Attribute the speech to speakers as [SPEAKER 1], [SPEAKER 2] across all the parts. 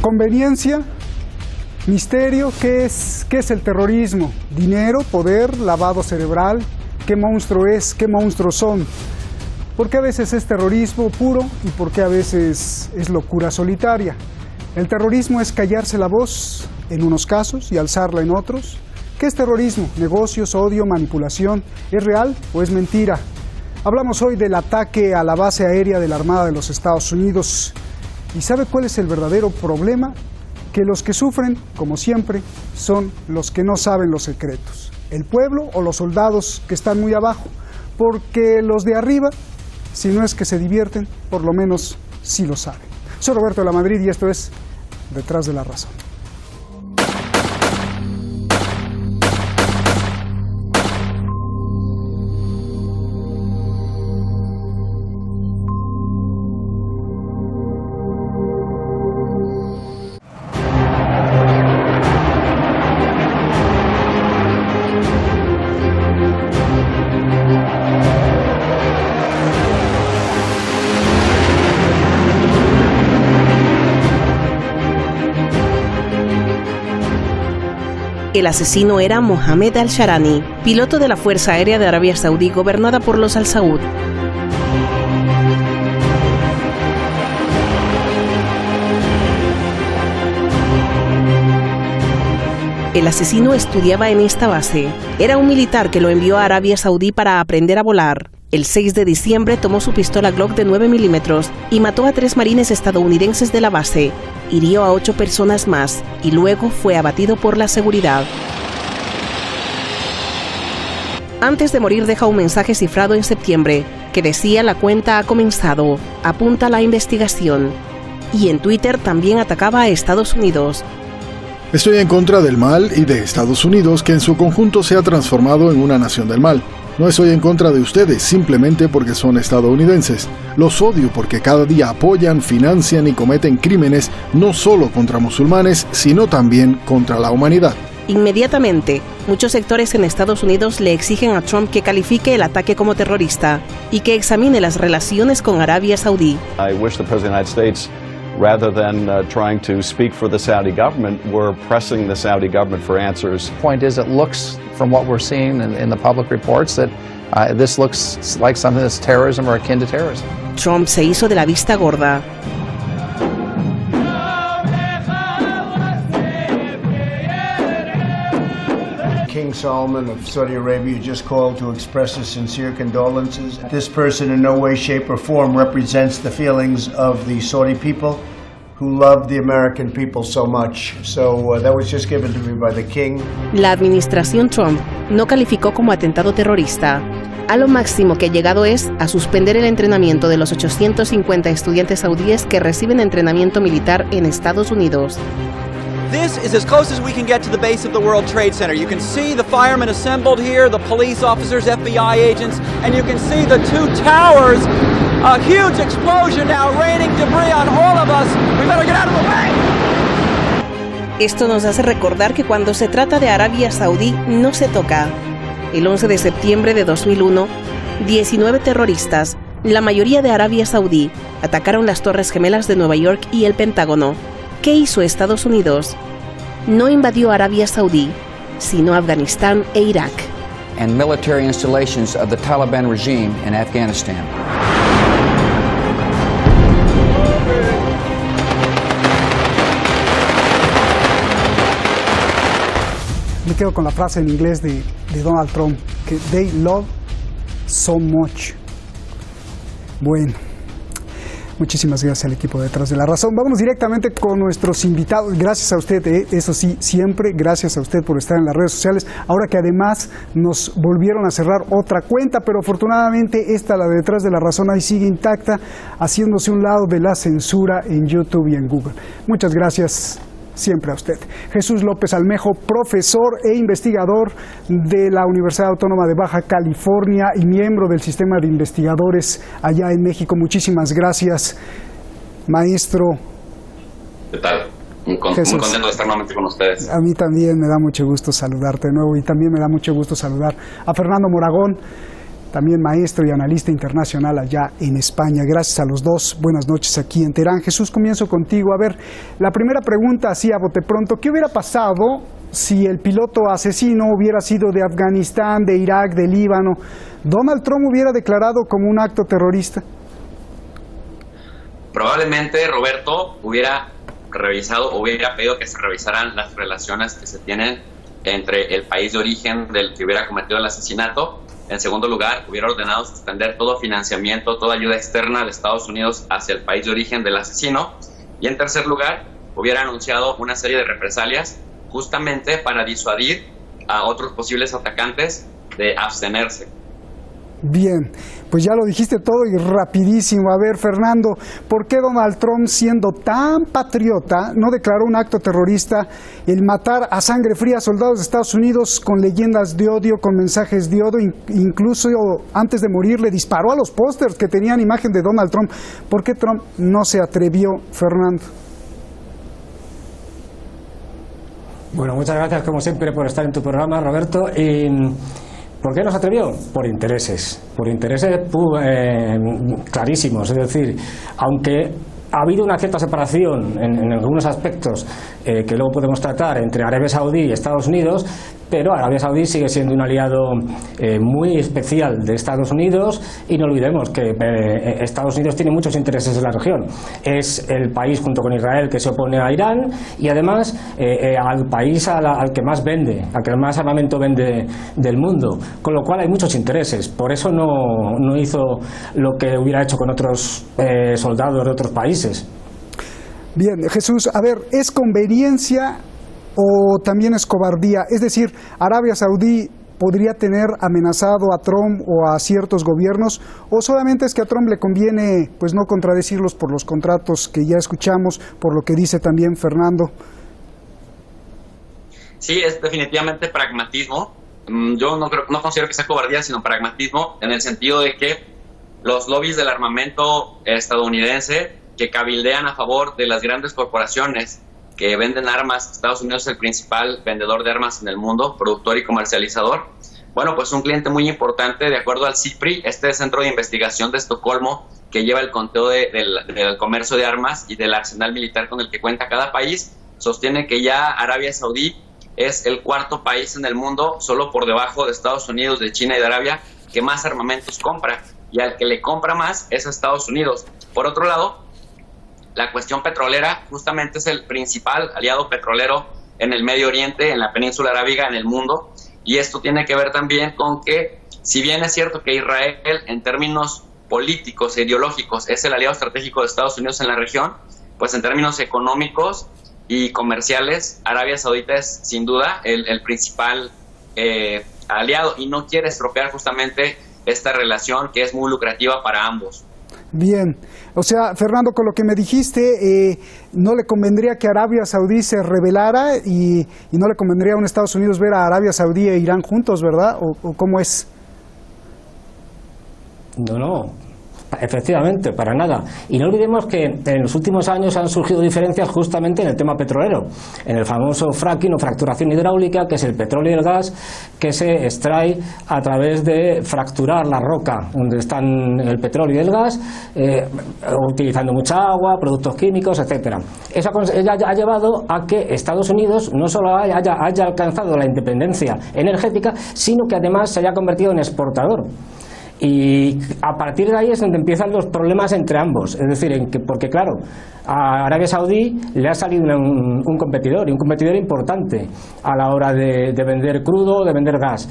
[SPEAKER 1] Conveniencia, misterio. ¿Qué es el terrorismo? Dinero, poder, lavado cerebral. ¿Qué monstruo es? ¿Qué monstruos son? ¿Por qué a veces es terrorismo puro y por qué a veces es locura solitaria? El terrorismo es callarse la voz en unos casos y alzarla en otros. ¿Qué es terrorismo? Negocios, odio, manipulación. ¿Es real o es mentira? Hablamos hoy del ataque a la base aérea de la Armada de los Estados Unidos. ¿Y sabe cuál es el verdadero problema? Que los que sufren, como siempre, son los que no saben los secretos. El pueblo o los soldados que están muy abajo. Porque los de arriba, si no es que se divierten, por lo menos sí lo saben. Soy Roberto de la Madrid y esto es Detrás de la Razón.
[SPEAKER 2] El asesino era Mohamed al-Sharani, piloto de la Fuerza Aérea de Arabia Saudí gobernada por los Al Saud. El asesino estudiaba en esta base. Era un militar que lo envió a Arabia Saudí para aprender a volar. El 6 de diciembre tomó su pistola Glock de 9 milímetros y mató a 3 marines estadounidenses de la base. Hirió a 8 personas más y luego fue abatido por la seguridad. Antes de morir deja un mensaje cifrado en septiembre que decía: la cuenta ha comenzado, apunta la investigación. Y en Twitter también atacaba a Estados Unidos.
[SPEAKER 3] Estoy en contra del mal y de Estados Unidos, que en su conjunto se ha transformado en una nación del mal. No estoy en contra de ustedes simplemente porque son estadounidenses. Los odio porque cada día apoyan, financian y cometen crímenes no solo contra musulmanes, sino también contra la humanidad.
[SPEAKER 2] Inmediatamente, muchos sectores en Estados Unidos le exigen a Trump que califique el ataque como terrorista y que examine las relaciones con Arabia Saudí.
[SPEAKER 4] I wish the President of the United States, rather than trying to speak for the Saudi government, were pressing the Saudi government for answers.
[SPEAKER 5] The point is, it looks, from what we're seeing in the public reports, that this looks like something that's terrorism or akin to terrorism.
[SPEAKER 2] Trump se hizo de la vista gorda.
[SPEAKER 6] King Salman of Saudi Arabia just called to express his sincere condolences. This person in no way, shape or form represents the feelings of the Saudi people who love the American people so much. So that was just given to me by the king.
[SPEAKER 2] La administración Trump no calificó como atentado terrorista. A lo máximo que ha llegado es a suspender el entrenamiento de los 850 estudiantes saudíes que reciben entrenamiento militar en Estados Unidos.
[SPEAKER 7] This is as close as we can get to the base of the World Trade Center. You can see the firemen assembled here, the police officers, FBI agents, and you can see the two towers. A huge explosion now, raining debris on all of us. We better get out of the way.
[SPEAKER 2] Esto nos hace recordar que cuando se trata de Arabia Saudí no se toca. El 11 de septiembre de 2001, 19 terroristas, la mayoría de Arabia Saudí, atacaron las Torres Gemelas de Nueva York y el Pentágono. ¿Qué hizo Estados Unidos? No invadió Arabia Saudí, sino Afganistán e Irak.
[SPEAKER 8] And military installations of the Taliban regime in Afghanistan.
[SPEAKER 1] Me quedo con la frase en inglés de Donald Trump, que they love so much. Bueno. Muchísimas gracias al equipo de Detrás de la Razón. Vámonos directamente con nuestros invitados. Gracias a usted, eso sí, siempre gracias a usted por estar en las redes sociales. Ahora que además nos volvieron a cerrar otra cuenta, pero afortunadamente esta, la de Detrás de la Razón, ahí sigue intacta, haciéndose un lado de la censura en YouTube y en Google. Muchas gracias siempre a usted. Jesús López Almejo, profesor e investigador de la Universidad Autónoma de Baja California y miembro del sistema de investigadores allá en México. Muchísimas gracias, maestro.
[SPEAKER 9] ¿Qué tal? Muy contento de estar nuevamente con ustedes.
[SPEAKER 1] A mí también me da mucho gusto saludarte de nuevo y también me da mucho gusto saludar a Fernando Moragón, también maestro y analista internacional allá en España. Gracias a los dos. Buenas noches aquí en Teherán. Jesús, comienzo contigo. A ver, la primera pregunta, así a bote pronto, ¿qué hubiera pasado si el piloto asesino hubiera sido de Afganistán, de Irak, de Líbano? ¿Donald Trump hubiera declarado como un acto terrorista?
[SPEAKER 9] Probablemente Roberto hubiera revisado, hubiera pedido que se revisaran las relaciones que se tienen entre el país de origen del que hubiera cometido el asesinato. En segundo lugar, hubiera ordenado suspender todo financiamiento, toda ayuda externa de Estados Unidos hacia el país de origen del asesino. Y en tercer lugar, hubiera anunciado una serie de represalias justamente para disuadir a otros posibles atacantes de abstenerse.
[SPEAKER 1] Bien, pues ya lo dijiste todo y rapidísimo. A ver, Fernando, ¿por qué Donald Trump, siendo tan patriota, no declaró un acto terrorista el matar a sangre fría a soldados de Estados Unidos con leyendas de odio, con mensajes de odio? Incluso antes de morir le disparó a los pósters que tenían imagen de Donald Trump. ¿Por qué Trump no se atrevió, Fernando?
[SPEAKER 10] Bueno, muchas gracias como siempre por estar en tu programa, Roberto. ¿Por qué no se atrevió? Por intereses clarísimos. Es decir, aunque ha habido una cierta separación en algunos aspectos que luego podemos tratar entre Arabia Saudí y Estados Unidos, pero Arabia Saudí sigue siendo un aliado muy especial de Estados Unidos, y no olvidemos que Estados Unidos tiene muchos intereses en la región. Es el país, junto con Israel, que se opone a Irán, y además al país al que más vende, al que más armamento vende del mundo, con lo cual hay muchos intereses. Por eso no hizo lo que hubiera hecho con otros soldados de otros países.
[SPEAKER 1] Bien, Jesús, a ver, ¿es conveniencia o también es cobardía? Es decir, ¿Arabia Saudí podría tener amenazado a Trump o a ciertos gobiernos, o solamente es que a Trump le conviene pues no contradecirlos por los contratos que ya escuchamos, por lo que dice también Fernando?
[SPEAKER 9] Sí, es definitivamente pragmatismo. Yo no considero que sea cobardía, sino pragmatismo, en el sentido de que los lobbies del armamento estadounidense que cabildean a favor de las grandes corporaciones que venden armas. Estados Unidos es el principal vendedor de armas en el mundo, productor y comercializador. Bueno, pues un cliente muy importante, de acuerdo al CIPRI, este Centro de Investigación de Estocolmo, que lleva el conteo del comercio de armas y del arsenal militar con el que cuenta cada país, sostiene que ya Arabia Saudí es el cuarto país en el mundo, solo por debajo de Estados Unidos, de China y de Arabia, que más armamentos compra, y al que le compra más es a Estados Unidos. Por otro lado, la cuestión petrolera justamente es el principal aliado petrolero en el Medio Oriente, en la península arábiga, en el mundo, y esto tiene que ver también con que, si bien es cierto que Israel en términos políticos e ideológicos es el aliado estratégico de Estados Unidos en la región, pues en términos económicos y comerciales, Arabia Saudita es sin duda el principal aliado, y no quiere estropear justamente esta relación que es muy lucrativa para ambos.
[SPEAKER 1] Bien, o sea, Fernando, con lo que me dijiste, no le convendría que Arabia Saudí se rebelara y no le convendría a un Estados Unidos ver a Arabia Saudí e Irán juntos, ¿verdad? ¿O cómo es?
[SPEAKER 10] No, efectivamente, para nada. Y no olvidemos que en los últimos años han surgido diferencias justamente en el tema petrolero, en el famoso fracking o fracturación hidráulica, que es el petróleo y el gas que se extrae a través de fracturar la roca donde están el petróleo y el gas, utilizando mucha agua, productos químicos, etcétera. Eso ha llevado a que Estados Unidos no solo haya alcanzado la independencia energética, sino que además se haya convertido en exportador. Y a partir de ahí es donde empiezan los problemas entre ambos, es decir, porque claro, a Arabia Saudí le ha salido un competidor, y un competidor importante a la hora de vender crudo, de vender gas.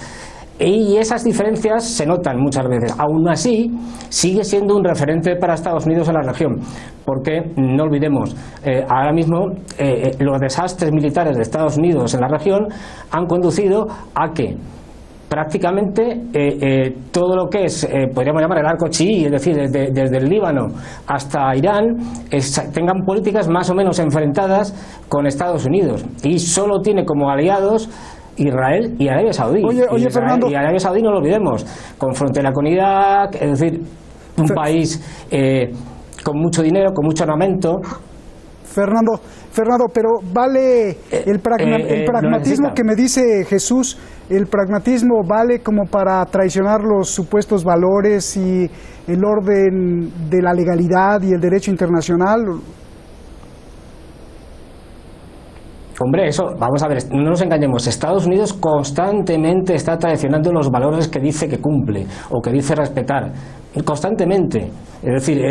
[SPEAKER 10] Y esas diferencias se notan muchas veces. Aún así, sigue siendo un referente para Estados Unidos en la región, porque no olvidemos, ahora mismo los desastres militares de Estados Unidos en la región han conducido a que prácticamente todo lo que es, podríamos llamar el arco chií, es decir, desde el Líbano hasta Irán, tengan políticas más o menos enfrentadas con Estados Unidos, y solo tiene como aliados Israel y Arabia Saudí.
[SPEAKER 1] Oye, Fernando.
[SPEAKER 10] Y Arabia Saudí, no lo olvidemos, con frontera con Irak, es decir, un país con mucho dinero, con mucho armamento.
[SPEAKER 1] Fernando, pero vale el pragmatismo que me dice Jesús, el pragmatismo vale como para traicionar los supuestos valores y el orden de la legalidad y el derecho internacional.
[SPEAKER 10] Hombre, eso, vamos a ver, no nos engañemos, Estados Unidos constantemente está traicionando los valores que dice que cumple o que dice respetar, constantemente. Es decir,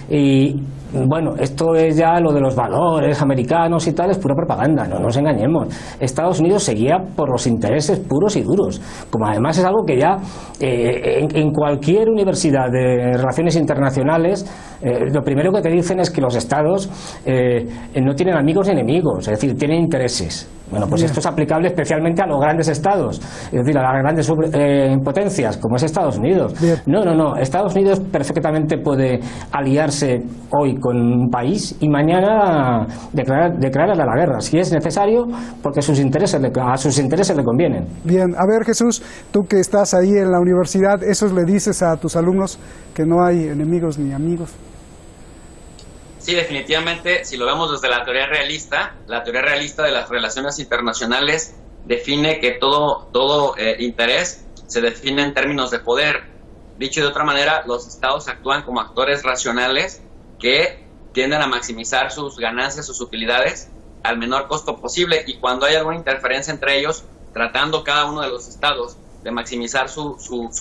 [SPEAKER 10] y bueno, esto es ya lo de los valores americanos y tal, es pura propaganda, no nos engañemos. Estados Unidos se guía por los intereses puros y duros, como además es algo que ya en cualquier universidad de relaciones internacionales, lo primero que te dicen es que los estados no tienen amigos ni enemigos, es decir, tienen intereses. Bueno, pues esto es aplicable especialmente a los grandes estados, es decir, a las grandes potencias, como es Estados Unidos. No, Estados Unidos perfectamente puede aliarse hoy con un país y mañana declararle la guerra, si es necesario, porque a sus intereses le convienen.
[SPEAKER 1] Bien, a ver, Jesús, tú que estás ahí en la universidad, ¿eso le dices a tus alumnos, que no hay enemigos ni amigos?
[SPEAKER 9] Sí, definitivamente, si lo vemos desde la teoría realista de las relaciones internacionales define que todo interés se define en términos de poder. Dicho de otra manera, los estados actúan como actores racionales que tienden a maximizar sus ganancias, sus utilidades al menor costo posible, y cuando hay alguna interferencia entre ellos, tratando cada uno de los estados de maximizar su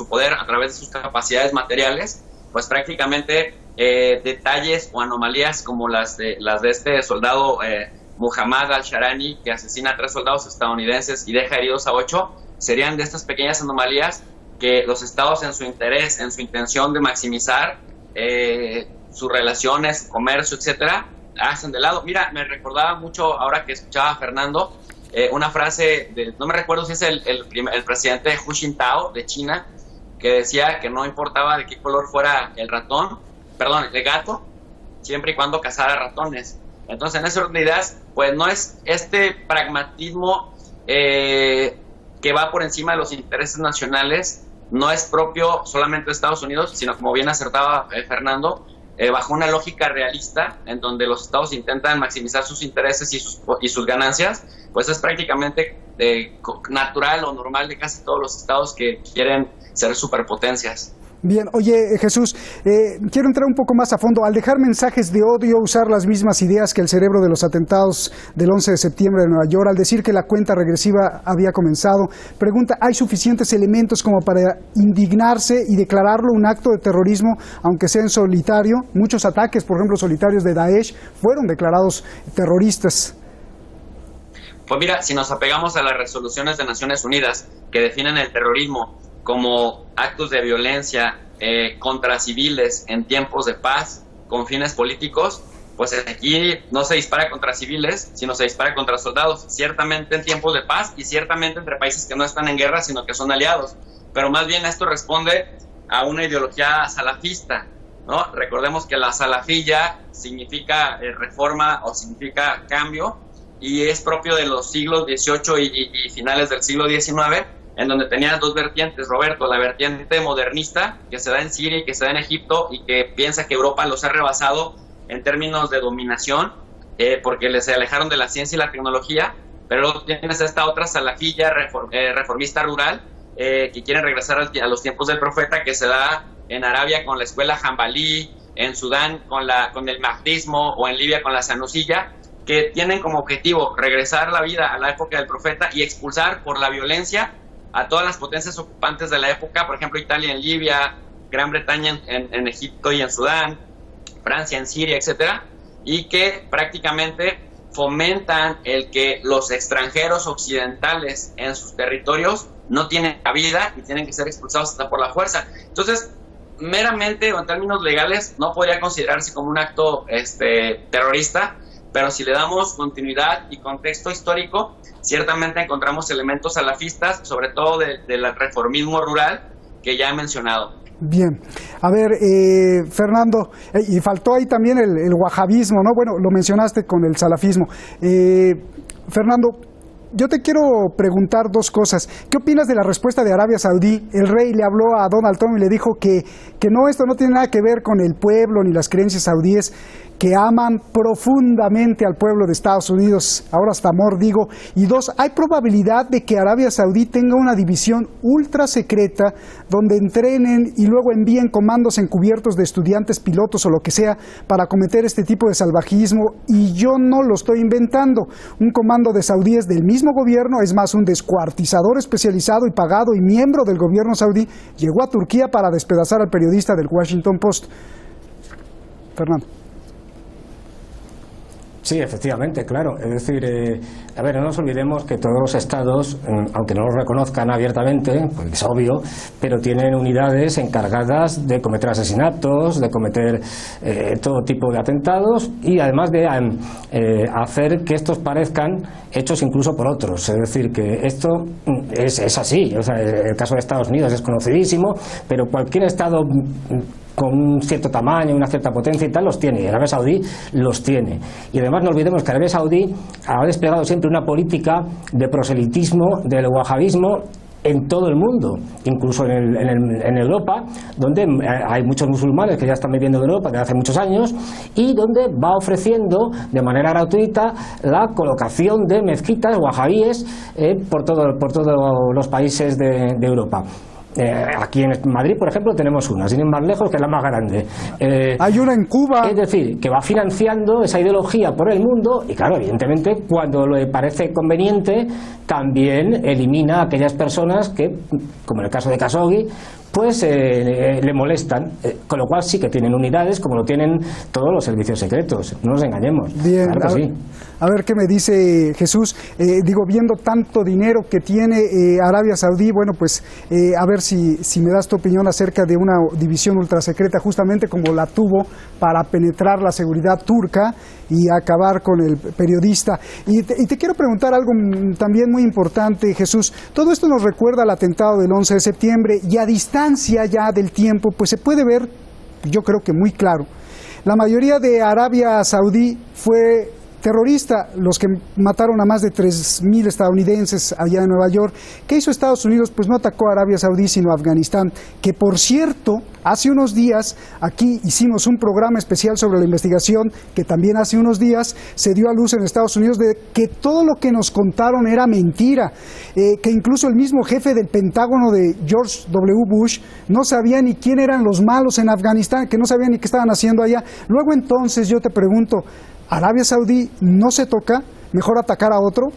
[SPEAKER 9] poder a través de sus capacidades materiales, pues prácticamente detalles o anomalías como las de este soldado Muhammad al-Sharani, que asesina a 3 soldados estadounidenses y deja heridos a 8, serían de estas pequeñas anomalías que los estados, en su interés, en su intención de maximizar sus relaciones, su comercio, etcétera, hacen de lado. Mira, me recordaba mucho, ahora que escuchaba a Fernando, una frase, no me recuerdo si es el presidente Hu Jintao de China, que decía que no importaba de qué color fuera el gato, siempre y cuando cazara ratones. Entonces, en ese orden de ideas, pues no es este pragmatismo que va por encima de los intereses nacionales, no es propio solamente de Estados Unidos, sino, como bien acertaba Fernando, bajo una lógica realista, en donde los estados intentan maximizar sus intereses y sus ganancias, pues es prácticamente natural o normal de casi todos los estados que quieren ser superpotencias.
[SPEAKER 1] Bien, oye, Jesús, quiero entrar un poco más a fondo. Al dejar mensajes de odio, usar las mismas ideas que el cerebro de los atentados del 11 de septiembre de Nueva York, al decir que la cuenta regresiva había comenzado, pregunta, ¿hay suficientes elementos como para indignarse y declararlo un acto de terrorismo, aunque sea en solitario? Muchos ataques, por ejemplo, solitarios de Daesh, fueron declarados terroristas.
[SPEAKER 9] Pues mira, si nos apegamos a las resoluciones de Naciones Unidas que definen el terrorismo como actos de violencia contra civiles en tiempos de paz con fines políticos, pues aquí no se dispara contra civiles, sino se dispara contra soldados, ciertamente en tiempos de paz y ciertamente entre países que no están en guerra, sino que son aliados. Pero más bien esto responde a una ideología salafista, ¿no? Recordemos que la salafilla significa reforma o significa cambio, y es propio de los siglos XVIII y finales del siglo XIX, en donde tenías dos vertientes, Roberto, la vertiente modernista, que se da en Siria y que se da en Egipto, y que piensa que Europa los ha rebasado en términos de dominación, porque les alejaron de la ciencia y la tecnología, pero luego tienes esta otra salafilla reformista rural, que quieren regresar a los tiempos del profeta, que se da en Arabia con la escuela Hanbalí, en Sudán con el mahdismo, o en Libia con la sanusilla, que tienen como objetivo regresar la vida a la época del profeta y expulsar por la violencia a todas las potencias ocupantes de la época, por ejemplo Italia en Libia, Gran Bretaña en Egipto y en Sudán, Francia en Siria, etcétera, y que prácticamente fomentan el que los extranjeros occidentales en sus territorios no tienen cabida y tienen que ser expulsados hasta por la fuerza. Entonces, meramente o en términos legales no podría considerarse como un acto terrorista, pero si le damos continuidad y contexto histórico, ciertamente encontramos elementos salafistas, sobre todo del reformismo rural que ya he mencionado.
[SPEAKER 1] Bien, a ver, Fernando, y faltó ahí también el wahabismo, ¿no? Bueno, lo mencionaste con el salafismo. Fernando, yo te quiero preguntar dos cosas. ¿Qué opinas de la respuesta de Arabia Saudí? El rey le habló a Donald Trump y le dijo que no, esto no tiene nada que ver con el pueblo ni las creencias saudíes, que aman profundamente al pueblo de Estados Unidos, ahora hasta amor digo, y 2, hay probabilidad de que Arabia Saudí tenga una división ultra secreta donde entrenen y luego envíen comandos encubiertos de estudiantes pilotos o lo que sea para cometer este tipo de salvajismo, y yo no lo estoy inventando. Un comando de saudíes del mismo gobierno, es más, un descuartizador especializado y pagado y miembro del gobierno saudí, llegó a Turquía para despedazar al periodista del Washington Post. Fernando.
[SPEAKER 10] Sí, efectivamente, claro. Es decir, a ver, no nos olvidemos que todos los estados, aunque no lo reconozcan abiertamente, pues es obvio, pero tienen unidades encargadas de cometer asesinatos, de cometer todo tipo de atentados y además de hacer que estos parezcan hechos incluso por otros. Es decir, que esto es así. O sea, el caso de Estados Unidos es conocidísimo, pero cualquier estado con un cierto tamaño, una cierta potencia y tal, los tiene, y Arabia Saudí los tiene. Y además no olvidemos que Arabia Saudí ha desplegado siempre una política de proselitismo, del wahabismo en todo el mundo, incluso en Europa, donde hay muchos musulmanes que ya están viviendo en Europa desde hace muchos años, y donde va ofreciendo de manera gratuita la colocación de mezquitas wahabíes por todos los países de Europa. Aquí en Madrid, por ejemplo, tenemos una, sin ir más lejos, que es la más grande.
[SPEAKER 1] Hay una en Cuba.
[SPEAKER 10] Es decir, que va financiando esa ideología por el mundo y, claro, evidentemente, cuando le parece conveniente, también elimina a aquellas personas que, como en el caso de Khashoggi, pues le molestan, con lo cual sí que tienen unidades como lo tienen todos los servicios secretos, no nos engañemos.
[SPEAKER 1] Bien,
[SPEAKER 10] claro que sí.
[SPEAKER 1] A ver qué me dice Jesús. Viendo tanto dinero que tiene Arabia Saudí, bueno, pues a ver si me das tu opinión acerca de una división ultrasecreta, justamente como la tuvo para penetrar la seguridad turca y acabar con el periodista. Y te quiero preguntar algo también muy importante, Jesús. Todo esto nos recuerda al atentado del 11 de septiembre y a distancia ya del tiempo, pues se puede ver, yo creo que muy claro. La mayoría de Arabia Saudí fue terrorista, los que mataron a más de 3.000 estadounidenses allá en Nueva York. ¿Qué hizo Estados Unidos? Pues no atacó a Arabia Saudí, sino a Afganistán, que por cierto, hace unos días aquí hicimos un programa especial sobre la investigación, que también hace unos días se dio a luz en Estados Unidos de que todo lo que nos contaron era mentira, que incluso el mismo jefe del Pentágono de George W. Bush no sabía ni quién eran los malos en Afganistán, que no sabía ni qué estaban haciendo allá. Luego entonces yo te pregunto, ¿Arabia Saudí no se toca? ¿Mejor atacar a otro?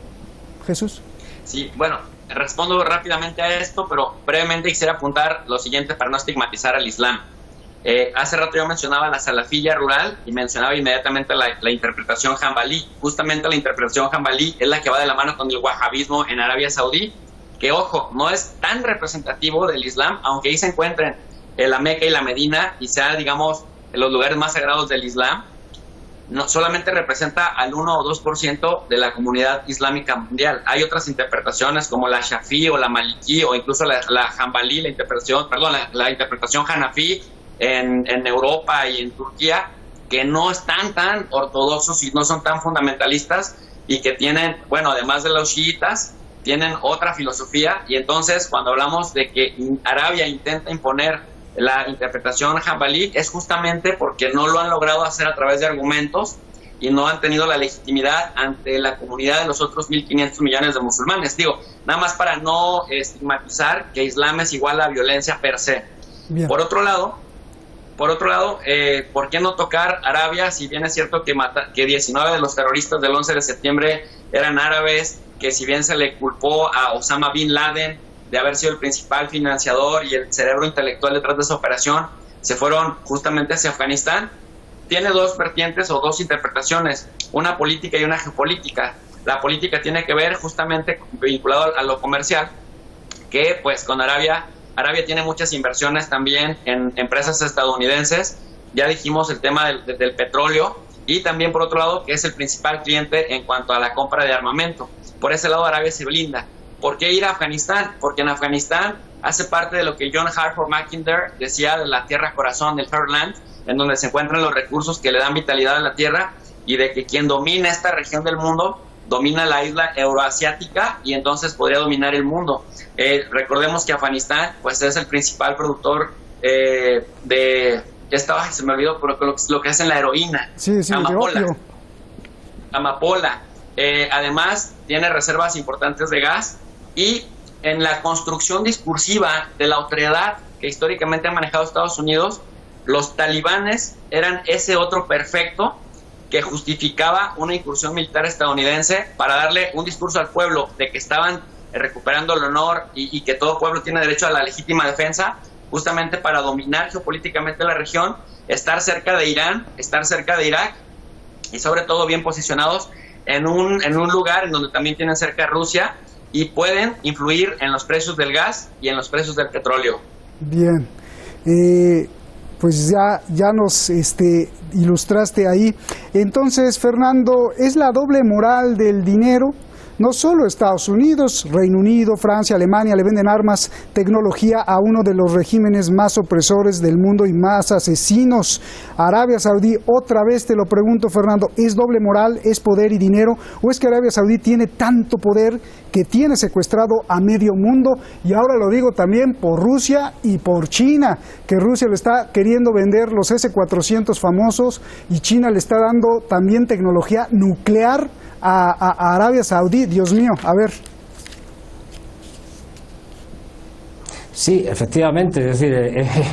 [SPEAKER 1] Jesús.
[SPEAKER 9] Sí, bueno, respondo rápidamente a esto, pero brevemente quisiera apuntar lo siguiente para no estigmatizar al Islam. Hace rato yo mencionaba la salafilla rural y mencionaba inmediatamente la interpretación hanbalí. Justamente la interpretación hanbalí es la que va de la mano con el wahabismo en Arabia Saudí, que, ojo, no es tan representativo del Islam, aunque ahí se encuentren la Meca y la Medina y sea, digamos, los lugares más sagrados del Islam. No solamente representa al 1 o 2% de la comunidad islámica mundial. Hay otras interpretaciones como la Shafi'i o la Maliki o incluso la Hanbalí, la interpretación Hanafi en Europa y en Turquía, que no están tan ortodoxos y no son tan fundamentalistas y que tienen, bueno, además de los chiitas, tienen otra filosofía. Y entonces cuando hablamos de que Arabia intenta imponer la interpretación hanbalí, es justamente porque no lo han logrado hacer a través de argumentos y no han tenido la legitimidad ante la comunidad de los otros 1.500 millones de musulmanes. Digo, nada más para no estigmatizar que Islam es igual a violencia per se. Bien. Por otro lado, ¿por qué no tocar Arabia? Si bien es cierto que 19 de los terroristas del 11 de septiembre eran árabes, que si bien se le culpó a Osama Bin Laden de haber sido el principal financiador y el cerebro intelectual detrás de esa operación, se fueron justamente hacia Afganistán. Tiene dos vertientes o dos interpretaciones, una política y una geopolítica. La política tiene que ver justamente vinculado a lo comercial, que pues con Arabia tiene muchas inversiones también en empresas estadounidenses. Ya dijimos el tema del petróleo, y también por otro lado que es el principal cliente en cuanto a la compra de armamento. Por ese lado Arabia se blinda. ¿Por qué ir a Afganistán? Porque en Afganistán hace parte de lo que John Hartford Mackinder decía de la tierra corazón, del Heartland, en donde se encuentran los recursos que le dan vitalidad a la tierra, y de que quien domina esta región del mundo domina la isla euroasiática y entonces podría dominar el mundo. Recordemos que Afganistán pues es el principal productor de se me olvidó, pero lo que hacen la heroína.
[SPEAKER 1] Sí,
[SPEAKER 9] amapola. Amapola. Además, tiene reservas importantes de gas, y en la construcción discursiva de la otredad que históricamente ha manejado Estados Unidos, los talibanes eran ese otro perfecto que justificaba una incursión militar estadounidense para darle un discurso al pueblo de que estaban recuperando el honor y que todo pueblo tiene derecho a la legítima defensa, justamente para dominar geopolíticamente la región, estar cerca de Irán, estar cerca de Irak y sobre todo bien posicionados en un lugar en donde también tienen cerca a Rusia y pueden influir en los precios del gas y en los precios del petróleo.
[SPEAKER 1] Bien, pues ya nos ilustraste ahí. Entonces, Fernando, ¿es la doble moral del dinero? No solo Estados Unidos, Reino Unido, Francia, Alemania le venden armas, tecnología a uno de los regímenes más opresores del mundo y más asesinos. Arabia Saudí, otra vez te lo pregunto, Fernando, ¿es doble moral, es poder y dinero? ¿O es que Arabia Saudí tiene tanto poder que tiene secuestrado a medio mundo? Y ahora lo digo también por Rusia y por China, que Rusia le está queriendo vender los S-400 famosos y China le está dando también tecnología nuclear a Arabia Saudí. Dios mío, a ver.
[SPEAKER 10] Sí, efectivamente, es decir,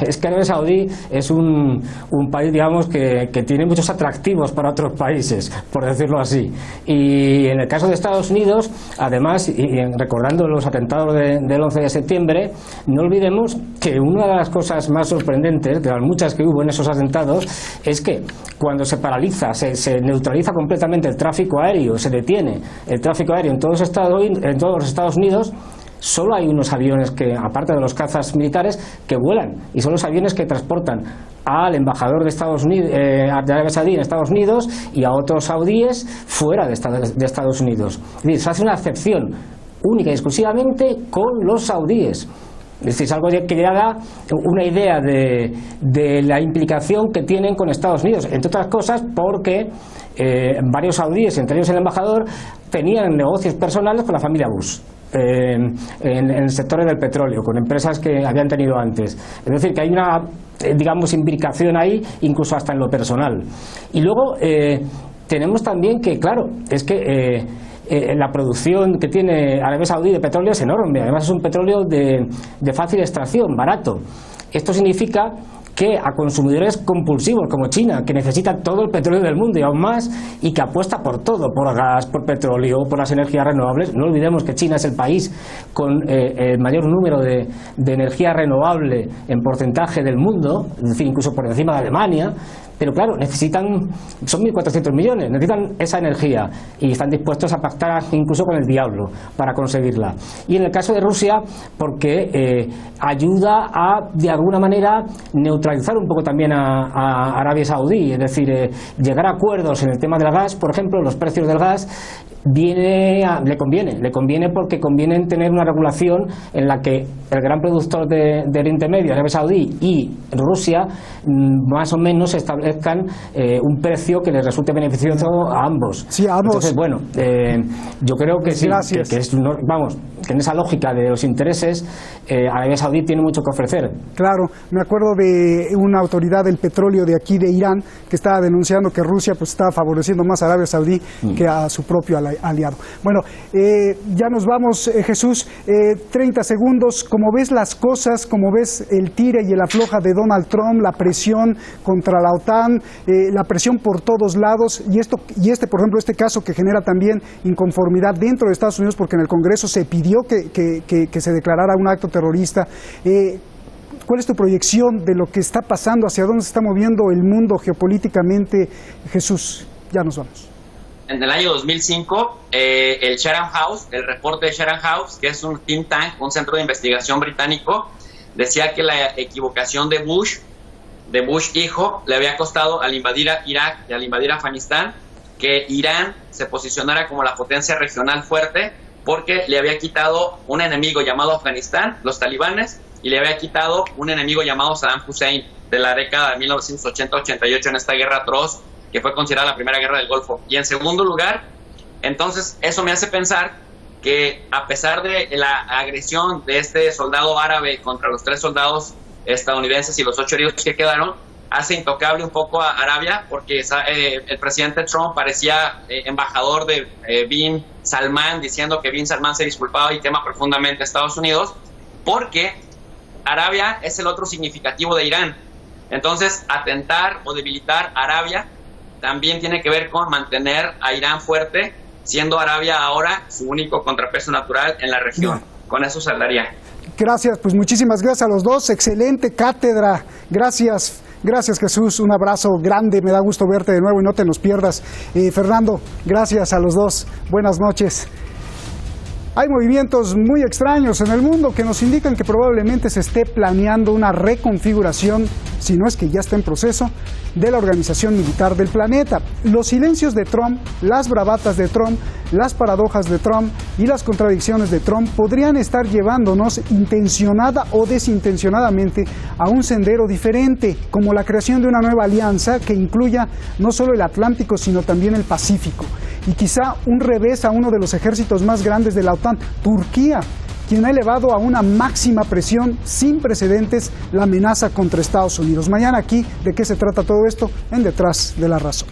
[SPEAKER 10] es que Arabia Saudí es un país, digamos, que tiene muchos atractivos para otros países, por decirlo así. Y en el caso de Estados Unidos, además, y recordando los atentados del 11 de septiembre, no olvidemos que una de las cosas más sorprendentes, de las muchas que hubo en esos atentados, es que cuando se paraliza, se neutraliza completamente el tráfico aéreo, se detiene el tráfico aéreo en todos los Estados Unidos, solo hay unos aviones que, aparte de los cazas militares, que vuelan, y son los aviones que transportan al embajador de Estados Unidos, de Arabia Saudí en Estados Unidos, y a otros saudíes fuera de Estados Unidos. Es decir, se hace una excepción única y exclusivamente con los saudíes. Es decir, es algo que ya da una idea de la implicación que tienen con Estados Unidos, entre otras cosas porque varios saudíes, entre ellos el embajador, tenían negocios personales con la familia Bush. En el sector del petróleo, con empresas que habían tenido antes. Es decir, que hay una, digamos, imbricación ahí, incluso hasta en lo personal. Y luego tenemos también que, claro, es que la producción que tiene Arabia Saudí de petróleo es enorme. Además es un petróleo de fácil extracción, barato. Esto significa que a consumidores compulsivos como China, que necesita todo el petróleo del mundo y aún más, y que apuesta por todo, por gas, por petróleo, por las energías renovables. No olvidemos que China es el país con el mayor número de energía renovable en porcentaje del mundo, es decir, incluso por encima de Alemania. Pero claro, son 1.400 millones, necesitan esa energía y están dispuestos a pactar incluso con el diablo para conseguirla. Y en el caso de Rusia, porque ayuda a, de alguna manera, neutralizar un poco también a Arabia Saudí, es decir, llegar a acuerdos en el tema del gas, por ejemplo, los precios del gas, le conviene porque conviene tener una regulación en la que el gran productor de Oriente Medio, Arabia Saudí y Rusia, más o menos establezcan un precio que les resulte beneficioso a ambos.
[SPEAKER 1] Sí, a ambos.
[SPEAKER 10] Entonces, bueno, yo creo que sí, que en esa lógica de los intereses, Arabia Saudí tiene mucho que ofrecer.
[SPEAKER 1] Claro, me acuerdo de una autoridad del petróleo de aquí de Irán que estaba denunciando que Rusia pues estaba favoreciendo más a Arabia Saudí que a su propio aliado. Bueno, ya nos vamos, Jesús, 30 segundos. ¿Cómo ves las cosas? ¿Cómo ves el tire y el afloja de Donald Trump, la presión contra la OTAN, la presión por todos lados? Por ejemplo, este caso que genera también inconformidad dentro de Estados Unidos porque en el Congreso se pidió que se declarara un acto terrorista. ¿Cuál es tu proyección de lo que está pasando? ¿Hacia dónde se está moviendo el mundo geopolíticamente? Jesús, ya nos vamos.
[SPEAKER 9] En el año 2005, el Chatham House, el reporte de Chatham House, que es un think tank, un centro de investigación británico, decía que la equivocación de Bush hijo, le había costado al invadir a Irak y al invadir a Afganistán que Irán se posicionara como la potencia regional fuerte, porque le había quitado un enemigo llamado Afganistán, los talibanes, y le había quitado un enemigo llamado Saddam Hussein de la década de 1980-88 en esta guerra atroz que fue considerada la primera guerra del Golfo. Y en segundo lugar, entonces eso me hace pensar que a pesar de la agresión de este soldado árabe contra los 3 soldados estadounidenses y los 8 heridos que quedaron, hace intocable un poco a Arabia, porque el presidente Trump parecía embajador de Bin Salman, diciendo que Bin Salman se disculpaba y quema profundamente a Estados Unidos, porque Arabia es el otro significativo de Irán. Entonces, atentar o debilitar a Arabia también tiene que ver con mantener a Irán fuerte, siendo Arabia ahora su único contrapeso natural en la región. Con eso saldaría.
[SPEAKER 1] Gracias, pues muchísimas gracias a los dos. Excelente cátedra. Gracias. Gracias, Jesús. Un abrazo grande. Me da gusto verte de nuevo y no te nos pierdas. Fernando, gracias a los dos. Buenas noches. Hay movimientos muy extraños en el mundo que nos indican que probablemente se esté planeando una reconfiguración, si no es que ya está en proceso, de la organización militar del planeta. Los silencios de Trump, las bravatas de Trump, las paradojas de Trump y las contradicciones de Trump podrían estar llevándonos intencionada o desintencionadamente a un sendero diferente, como la creación de una nueva alianza que incluya no solo el Atlántico, sino también el Pacífico. Y quizá un revés a uno de los ejércitos más grandes de la OTAN, Turquía, quien ha elevado a una máxima presión sin precedentes la amenaza contra Estados Unidos. Mañana aquí, ¿de qué se trata todo esto? En Detrás de la Razón.